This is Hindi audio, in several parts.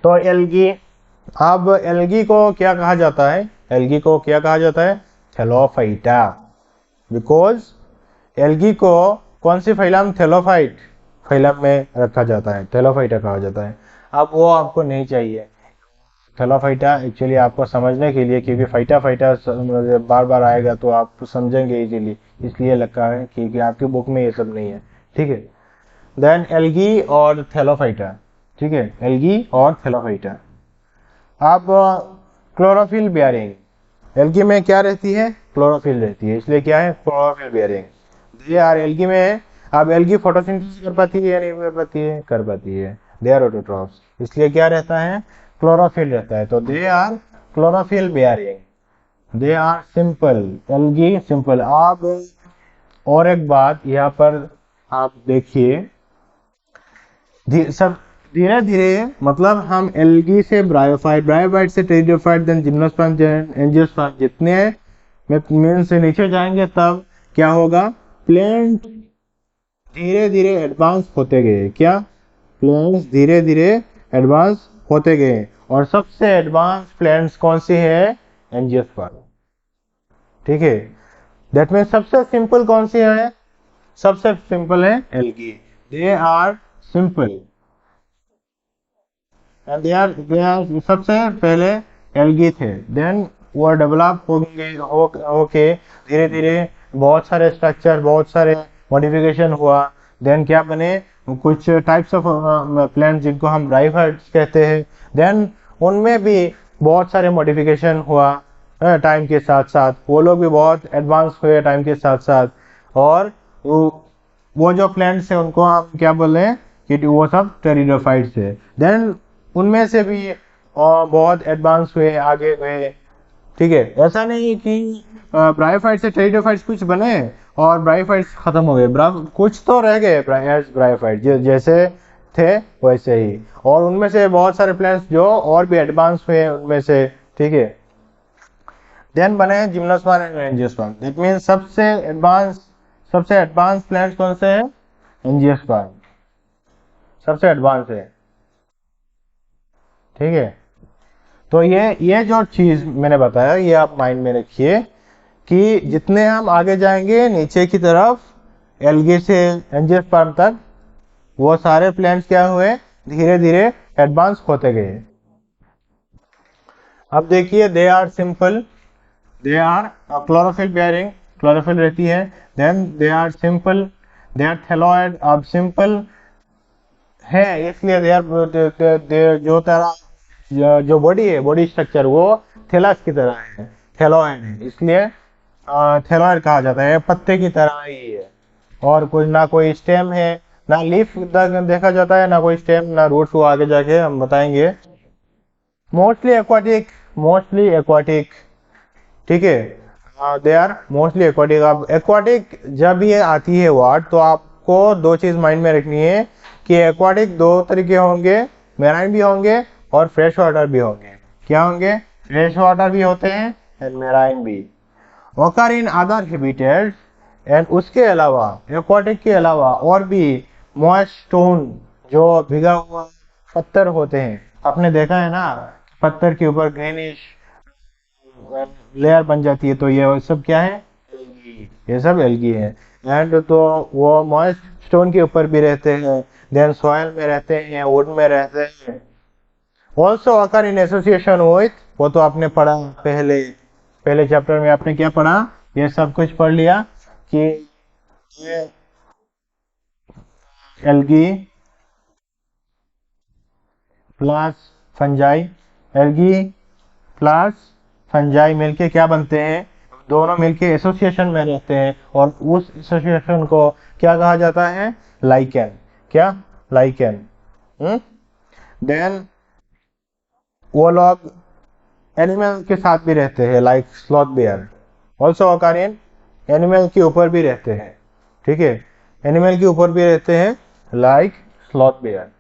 तो एल्गी, अब एल्गी को क्या कहा जाता है? एल्गी को क्या कहा जाता है? थैलोफाइटा। बिकॉज एल्गी को कौन सी फाइलम? थैलोफाइट फाइलम में रखा जाता है, थैलोफाइटा कहा जाता है। अब वो आपको नहीं चाहिए थैलोफाइटा एक्चुअली आपको समझने के लिए, क्योंकि फाइटा फाइटा बार बार आएगा तो आप समझेंगे इजीली, इसलिए लगा है क्योंकि आपकी बुक में ये सब नहीं है। ठीक है, देन एल्गी और थैलोफाइटा। ठीक है, एल्गी और थैलोफाइटा। अब क्लोरोफिल बियरिंग, एल्गी में क्या रहती है? क्लोरोफिल रहती है, इसलिए क्या है? Chlorophyll bearing. ये आर एल्गी में, अब एल्गी फोटोसिंथेसिस कर पाती है या नहीं कर पाती है? कर पाती है। दे आर ऑटोट्रॉफ्स, इसलिए क्या रहता है? क्लोरोफिल रहता है। तो they are chlorophyll bearing, they are simple, algae simple. आप और एक बात यहाँ पर आप देखिए, सब धीरे धीरे, मतलब हम एल्गी से ब्रायोफाइट, ब्रायोफाइट से टेरिडोफाइट, देन जिम्नोस्पर्म, एंजियोस्पर्म, जितने मीन से नीचे जाएंगे तब क्या होगा? प्लांट धीरे धीरे एडवांस होते गए। क्या? प्लांट्स धीरे धीरे एडवांस होते गए। और सबसे एडवांस प्लांट्स कौन सी है? एंजियोस्पर्म। ठीक है, दैट मीन सबसे सिंपल कौन सी है? सबसे सिंपल है algae. They are simple and they are सबसे पहले एल्गी थे। देन वो डेवलप होंगे होके धीरे धीरे बहुत सारे स्ट्रक्चर, बहुत सारे मॉडिफिकेशन हुआ। देन क्या बने? कुछ टाइप्स ऑफ प्लांट जिनको हम ब्रायोफाइट्स कहते हैं। देन उनमें भी बहुत सारे मॉडिफिकेशन हुआ टाइम के साथ साथ, वो लोग भी बहुत एडवांस हुए टाइम के साथ साथ। और वो जो प्लांट्स है उनको हम क्या बोले हैं? कि वो सब टेरिडोफाइट्स है। देन उनमें से भी बहुत एडवांस हुए, आगे गए। ठीक है, ऐसा नहीं कि ब्रायोफाइट से टेरिडोफाइट्स कुछ बने और ब्रायोफाइट्स खत्म हो गए। कुछ तो रह गए ब्रायोफाइट, जैसे थे वैसे ही। और उनमें से बहुत सारे प्लांट्स जो और भी एडवांस हुए उनमें से। ठीक है, देन बने gymnosperm and angiosperm. That mean सबसे एडवांस प्लांट्स कौन से हैं? एंजियोस्पर्म सबसे एडवांस है। ठीक है, तो ये जो चीज मैंने बताया ये आप माइंड में रखिए कि जितने हम आगे जाएंगे नीचे की तरफ एल्गी से एंजियोस्पर्म तक, वो सारे प्लांट्स क्या हुए? धीरे धीरे एडवांस होते गए। अब देखिए, they are simple, they are chlorophyll bearing, chlorophyll रहती है। Then they are simple, they are thalloid. अब सिंपल है इसलिए दे आर जो तरह जो बॉडी है, बॉडी स्ट्रक्चर वो थैलस की तरह है, थैलोइड है, इसलिए थैलोइड कहा जाता है। पत्ते की तरह ही है, और कोई ना कोई स्टेम है ना लीफ देखा जाता है, ना कोई स्टेम ना रूट्स, वो आगे जाके हम बताएंगे। Mostly aquatic, mostly aquatic. ठीक है, दे आर मोस्टली एक्वाटिक। अब एक्वाटिक जब ये आती है वर्ड, तो आपको दो चीज माइंड में रखनी है कि एक्वाटिक दो तरीके होंगे, मेराइन भी होंगे और फ्रेश वाटर भी होंगे। क्या होंगे? फ्रेश वाटर भी होते हैं एंड मेराइन भी। occur in other habitats, and उसके अलावा, एक्वाटिक के अलावा और भी मॉइस्ट स्टोन, जो भिगा हुआ पत्थर होते हैं, आपने देखा है ना पत्थर के ऊपर ग्रीनिश लेयर बन जाती है, तो ये सब क्या है? एल्गी। ये सब एल्गी है। एंड तो वो मॉइस्ट स्टोन के ऊपर भी रहते हैं, देन सॉइल में रहते हैं, वुड में रहते हैं। Also occur in association with, वो तो आपने पढ़ा पहले पहले चैप्टर में, आपने क्या पढ़ा? ये सब कुछ पढ़ लिया कि ये algae plus fungi, algae plus fungi मिलके क्या बनते हैं? दोनों मिलके एसोसिएशन में रहते हैं, और उस एसोसिएशन को क्या कहा जाता है? लाइकेन। क्या? लाइकेन। देन वो लोग एनिमल के साथ भी रहते हैं, like sloth bear. Also occur in, animal के ऊपर भी रहते हैं। ठीक है, एनिमल के ऊपर भी रहते हैं, लाइक स्लॉथ बेयर।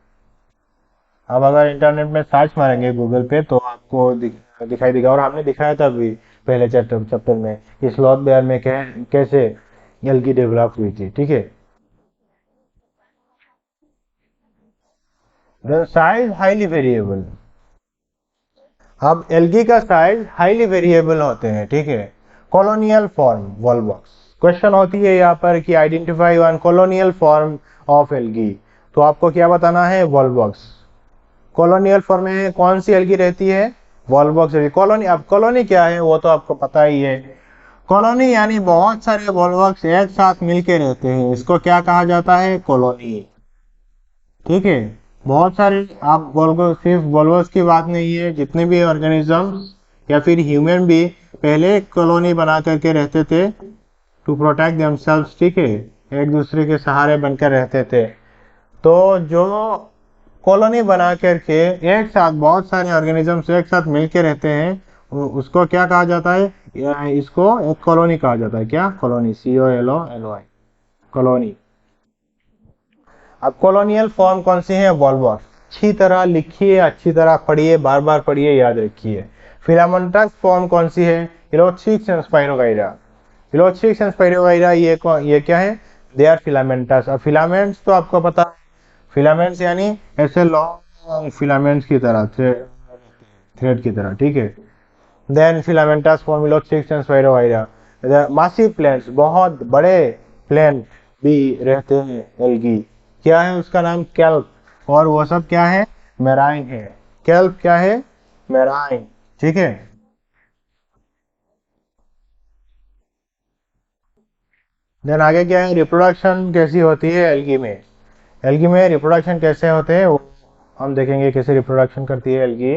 अब अगर इंटरनेट में सर्च मारेंगे गूगल पे तो आपको दिखाई देगा, और हमने दिखाया था अभी पहले चैप्टर में कि स्लॉथ बेयर में कैसे एल्गी डेवलप हुई थी। ठीक है, द साइज हाईली वेरिएबल, अब एल्गी का साइज हाईली वेरिएबल होते हैं, ठीक है। कॉलोनियल फॉर्म वॉलवॉक्स, क्वेश्चन होती है यहाँ पर कि identify one colonial form of algae, तो आपको क्या बताना है, वॉलवॉक्स। कॉलोनियल फॉर्म में कौन सी एल्गी रहती है, वॉलवॉक्स कॉलोनी। अब कॉलोनी क्या है वो तो आपको पता ही है। कॉलोनी यानी बहुत सारे वॉलवॉक्स एक साथ मिलके रहते हैं, इसको क्या कहा जाता है, कॉलोनी, ठीक है। बहुत सारे, आप वॉल्वोस, सिर्फ वॉल्वोस की बात नहीं है, जितने भी ऑर्गेनिजम्स या फिर ह्यूमन भी पहले कॉलोनी बना करके रहते थे टू प्रोटेक्ट देमसेल्व्स, ठीक है, एक दूसरे के सहारे बनकर रहते थे। तो जो कॉलोनी बना करके एक साथ बहुत सारे ऑर्गेनिजम्स एक साथ मिलके रहते हैं, उसको क्या कहा जाता है, इसको एक कॉलोनी कहा जाता है। क्या, कॉलोनी, COLONY, कॉलोनी। अब कॉलोनियल फॉर्म कौन सी है, वॉल्वॉक्स। अच्छी तरह लिखिए, अच्छी तरह पढ़िए, बार बार पढ़िए, याद रखिए। फिलामेंटस फॉर्म कौन सी है, इलोथ्रिक्स एंड स्पाइरोगाइरा। इलोथ्रिक्स एंड स्पाइरोगाइरा ये क्या है, दे आर फिलामेंटस। अब फिलामेंट्स तो आपको पता है, फिलामेंट्स यानी ऐसे लॉन्ग फिलामेंट्स की तरह, थ्रेड की तरह, ठीक है। Then filamentous form ulothrix and spirogyra. Massive plants, बहुत बड़े प्लांट भी रहते हैं एल्गी, क्या है उसका नाम, केल्प, और वो सब क्या है, मेराइन है। केल्प क्या है, मेराइन, ठीक है। देन आगे क्या है, रिप्रोडक्शन कैसी होती है एल्गी में। एल्गी में रिप्रोडक्शन कैसे होते हैं वो हम देखेंगे, कैसे रिप्रोडक्शन करती है algae.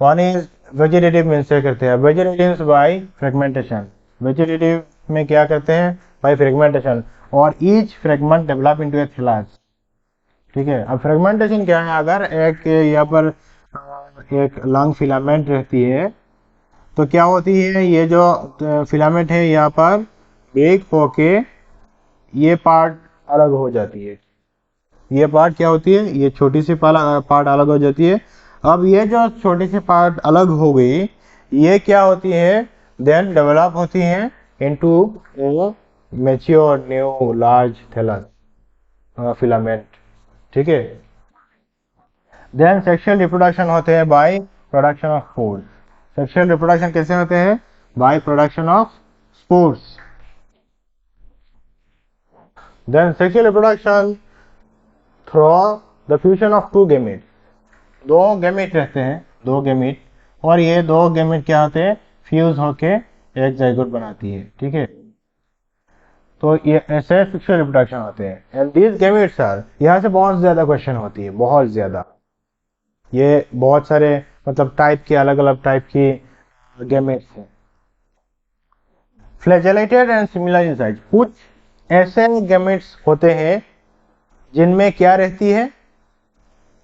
One is vegetative means से करते हैं, वेजिटेटिव बाय फ्रेगमेंटेशन। वेजिटेटिव में क्या करते हैं, बाय फ्रेगमेंटेशन, और ईच फ्रेगमेंट डेवलप इनटू ए थैलस, ठीक है। अब फ्रेगमेंटेशन क्या है, अगर एक यहाँ पर एक लॉन्ग फिलामेंट रहती है तो क्या होती है, ये जो फिलामेंट है यहाँ पर ब्रेक होके ये पार्ट अलग हो जाती है। ये पार्ट क्या होती है, ये छोटी सी पार्ट अलग हो जाती है। अब ये जो छोटी सी पार्ट अलग हो गई, ये क्या होती है, देन डेवलप होती है into mature new large thallus filament, ठीक है। देन सेक्सुअल रिप्रोडक्शन होते हैं by production of spores. Sexual reproduction कैसे होते हैं, by production of spores. Then sexual reproduction through the fusion of two gamete. दो गैमेट रहते हैं, दो गैमेट, और ये दो गैमेट क्या होते हैं, फ्यूज होके एक जाइगोट बनाती है, ठीक है। तो ये ऐसे सेक्सुअल रिप्रोडक्शन होते हैं। एंड दीज गैमेट्स आर, यहाँ से बहुत ज्यादा क्वेश्चन होती है, बहुत ज्यादा। ये बहुत सारे मतलब टाइप के, अलग अलग टाइप की गैमेट्स हैं। Flagellated and similar in size, कुछ ऐसे गैमेट्स होते हैं जिनमें क्या रहती है,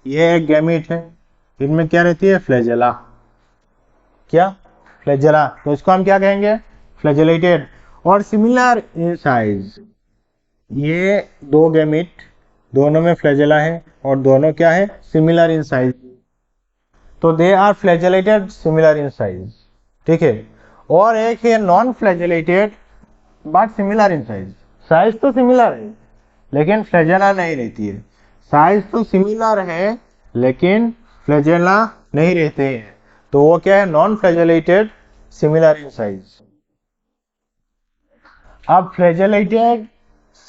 ये एक गैमेट है, इनमें क्या रहती है, फ्लैजेला। क्या, फ्लैजेला, तो इसको हम क्या कहेंगे, फ्लैजेलेटेड। और सिमिलर इन साइज, ये दो गैमेट, दोनों में फ्लैजेला है और दोनों क्या है, सिमिलर इन साइज, तो they are flagellated similar in size, ठीक है। और एक है non flagellated but similar in size, size तो सिमिलर है लेकिन फ्लैजेला नहीं रहती है। साइज तो सिमिलर है लेकिन फ्लैजेला नहीं रहते हैं, तो वो क्या है, non flagellated similar in size. अब फ्लैजेलेटेड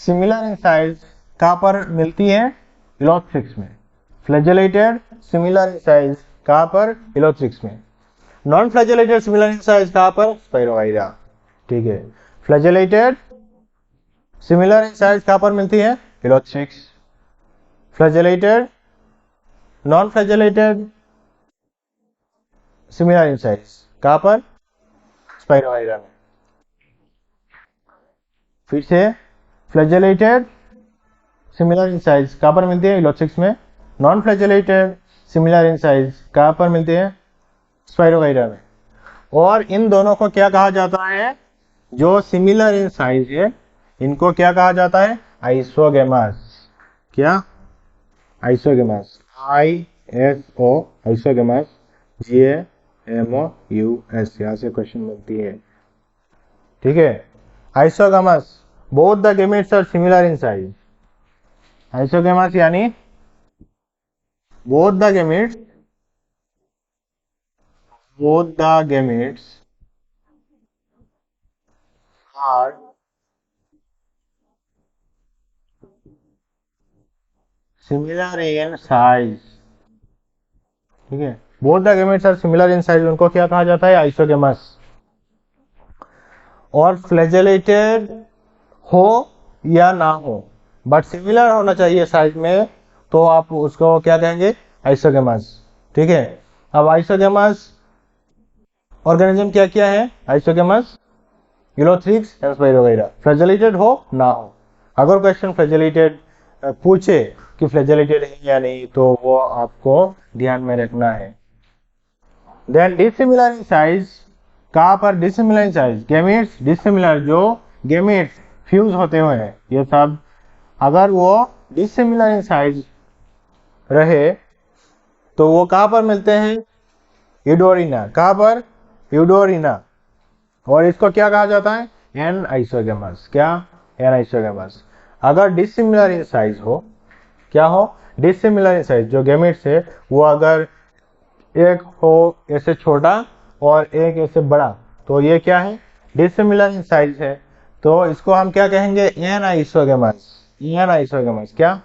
सिमिलर इन साइज कहां पर मिलती है, इलोथ्रिक्स में। फ्लैजेलेटेड सिमिलर इन साइज कहां पर, इलोथ्रिक्स में। Non flagellated similar in size कहां पर, स्पाइरोगाइरा, ठीक है। फ्लैजेलेटेड सिमिलर इन साइज कहां पर मिलती है, ulothrix. Flagellated non flagellated similar in size कहां पर, स्पाइरोगाइरा में। फिर से, फ्लैजेलेटेड सिमिलर इन साइज कहां पर मिलती है, इलोथ्रिक्स में। Non flagellated similar in size कहां पर मिलते हैं, स्पाइरोगाइरा में। और इन दोनों को क्या कहा जाता है, जो सिमिलर इन साइज है इनको क्या कहा जाता है, आइसोगेमस। क्या, आइसोगेमस, ISO, आइसोगेमस, GAMOUS, यहाँ से क्वेश्चन बनती है, ठीक है। Isogamous, both the gametes are similar in size. Isogamous यानी both the gametes both the gametes are similar in size, ठीक है, both the gametes are similar in size, उनको क्या कहा जाता है, आइसोगेमस। और फ्लैजेलेटेड हो या ना हो, बट सिमिलर होना चाहिए साइज में, तो आप उसको क्या कहेंगे, आइसोगेमस। ठीक है, अब आइसोगेमस ऑर्गेनिज्म क्या क्या है, आइसोगेमस, यूलोथ्रिक्स, एंस्पाइरो वगैरह। फ्लैजेलेटेड हो ना हो, अगर क्वेश्चन फ्लैजेलेटेड पूछे कि फ्लैजेलेटेड है या नहीं, तो वो आपको ध्यान में रखना है। देन डिसिमिलर इन साइज, कहाँ पर dissimilar in size, gametes dissimilar, जो गेमेट्स फ्यूज होते हुए हैं ये सब, अगर वो डिसिमिलर इन साइज रहे तो वो कहाँ पर मिलते हैं, यूडोरिना, कहाँ पर, यूडोरिना। और इसको क्या कहा जाता है, एन आइसोगेमस, क्या, एन आइसोगेमस। अगर डिसिमिलर इन साइज हो, क्या हो, डिसिमिलर इन साइज, जो गेमेट्स है वो अगर एक हो ऐसे छोटा और एक ऐसे बड़ा, तो ये क्या है, डिसिमिलर इन साइज है, तो इसको हम क्या कहेंगे, एन आइसोगेमस, एन आइसोगेमस, क्या,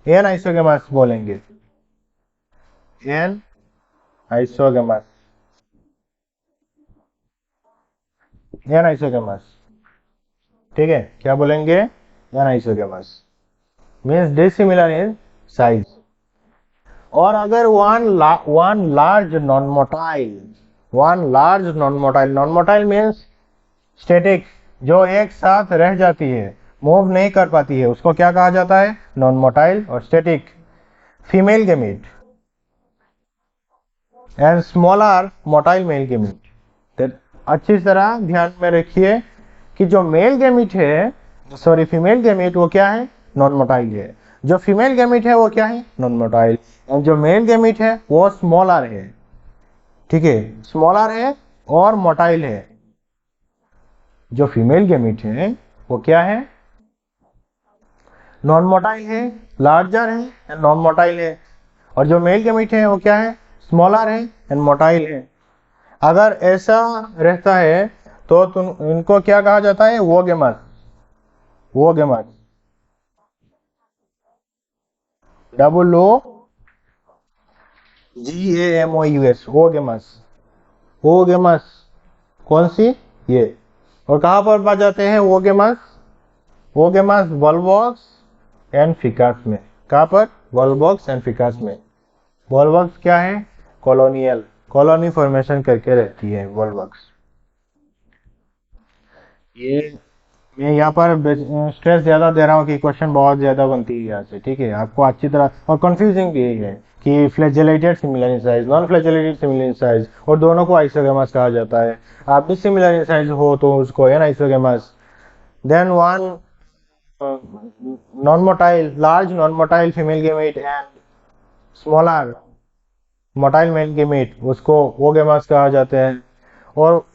एन आइसोगेमस बोलेंगे, एन आइसोगेमस, एन आइसोगेमस। ठीक है, क्या बोलेंगे, anisogamous means dissimilar in size. और अगर one large non motile, one large non motile, non motile means static, जो एक साथ रह जाती है, मूव नहीं कर पाती है, उसको क्या कहा जाता है, नॉन मोटाइल और static. Female gamete and smaller motile male gamete. अच्छी तरह ध्यान में रखिए कि जो मेल गेमीट है, सॉरी फीमेल गेमीट, वो क्या है, नॉन मोटाइल है। जो फीमेल गेमीट है वो क्या है, नॉन मोटाइल। और जो मेल गेमीट है वो स्मॉलर है, ठीक है, स्मॉलर है और मोटाइल है। जो फीमेल गेमीट है वो क्या है, नॉन मोटाइल है, लार्जर है एंड नॉन मोटाइल है। और जो मेल गेमीट है वो क्या है, स्मॉलर है एंड मोटाइल है। अगर ऐसा रहता है तो तुम इनको क्या कहा जाता है, वोगेमस, वोगेमस, डबल ओ GAMOUS, वोगेमस, वोगेमस, कौन सी, ये। और कहाँ पर पा जाते हैं वोगेमस, वोगेमस वॉल्वॉक्स एंड फिकास में। कहाँ पर, वॉल्वॉक्स एंड फिकास में। वॉल्वॉक्स क्या है, कॉलोनियल, कॉलोनी फॉर्मेशन करके रहती है वॉल्वॉक्स। ये मैं यहाँ पर स्ट्रेस ज़्यादा दे रहा हूँ कि क्वेश्चन बहुत ज़्यादा बनती है यहाँ से, ठीक है, आपको अच्छी तरह। और कंफ्यूजिंग भी यही है कि flagellated similar in size, non flagellated similar in size, और दोनों को आइसोगेमस कहा जाता है। आप डिसिमिलर इन साइज हो तो उसको anisogamous. Then one non motile, large non motile female gamete and smaller motile male gamete, उसको वोगेमस कहा जाते हैं। और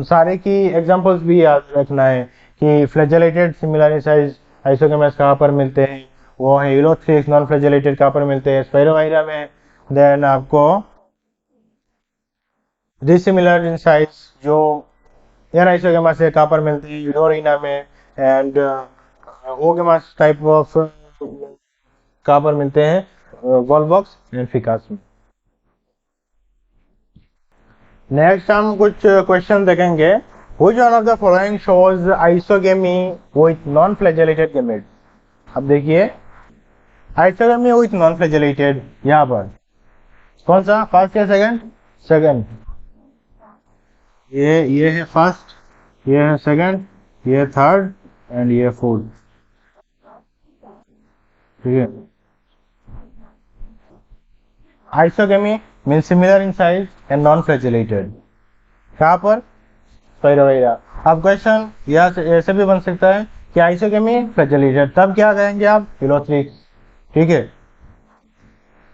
सारे की एग्जांपल्स भी याद रखना है कि flagellated similar in size isogamous कहाँ पर मिलते हैं, वो है यूलोथ्रिक्स। नॉन फ्लैजेलेटेड कहाँ पर मिलते हैं, स्पाइरोगाइरा में। देन आपको डिसिमिलर इन साइज जो एन आइसोगेमस है कहाँ पर मिलते हैं, यूडोरिना में। एंड ओगेमस टाइप ऑफ कहाँ पर मिलते हैं, वॉल्वॉक्स एंड फिकास में। नेक्स्ट हम कुछ क्वेश्चन देखेंगे। Which one of the following shows isogamy with non-flagellated gametes? अब देखिए आइसोगेमी विथ नॉन फ्लैजेलेटेड, यहाँ पर कौन सा, फर्स्ट या सेकंड, सेकंड। ये है फर्स्ट, ये है सेकंड, ये थर्ड एंड ये फोर्थ, ठीक है। Isogamy mean similar in size and non flagellated, कहाँ पर, स्पाइरोगाइरा। अब क्वेश्चन यहाँ से ऐसे भी बन सकता है कि आइसोगेमी फ्लैजेलेटेड, तब क्या कहेंगे आप, यूलोथ्रिक्स, ठीक है।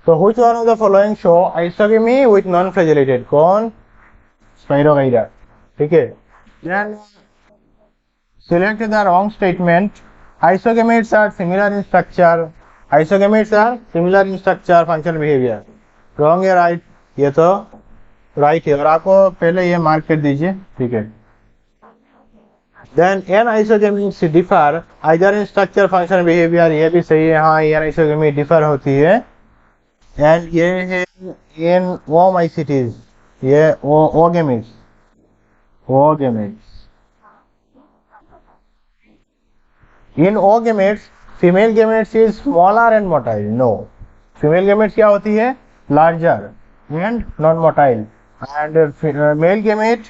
तो which one of the following show isogamy with non-flagellated, कौन, स्पाइरोगाइरा, ठीक है। Then select the wrong statement. Isogametes are similar in structure. Isogametes are similar in structure, function, behavior. Wrong या right, ये तो राइट है, और आपको पहले ये मार्क कर दीजिए, ठीक है। Then anisogamies differ either in structure, function, behaviour, ये भी सही है, हाँ एन आइसोगेमी डिफर होती है। एंड ये है इन ओमाइसिटीज, ये oogamies, oogamies in oogametes female gametes is smaller and motile. No, female gametes क्या होती है? Larger and non motile, and male gamete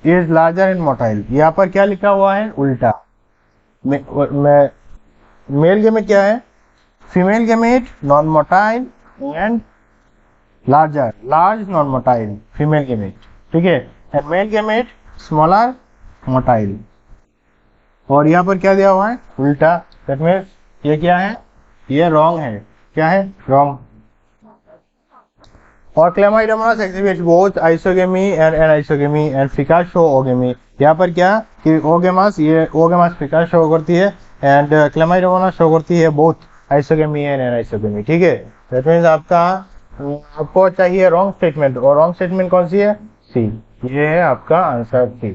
is larger and motile. यहाँ पर क्या लिखा हुआ है? उल्टा। मेल गेमेट क्या है? Female gamete non motile and larger, large non motile female gamete, ठीक है। And male gamete smaller motile. और यहाँ पर क्या दिया हुआ है? उल्टा। दैट मीन्स ये क्या है? ये रॉन्ग है। क्या है? रॉन्ग। और chlamydomonas exhibits both isogamy and anisogamy and फिकाशोओगेमी। यहाँ पर क्या कि ओगेमास, ये ओगेमास फिकास शो करती है एंड क्लेमाइडोमोनास शो करती है बोथ आइसोगेमी एंड एनाइसोगेमी, ठीक है। दैट मीन्स आपको चाहिए रॉन्ग स्टेटमेंट, और रॉन्ग स्टेटमेंट कौन सी है? सी। ये है आपका आंसर सी।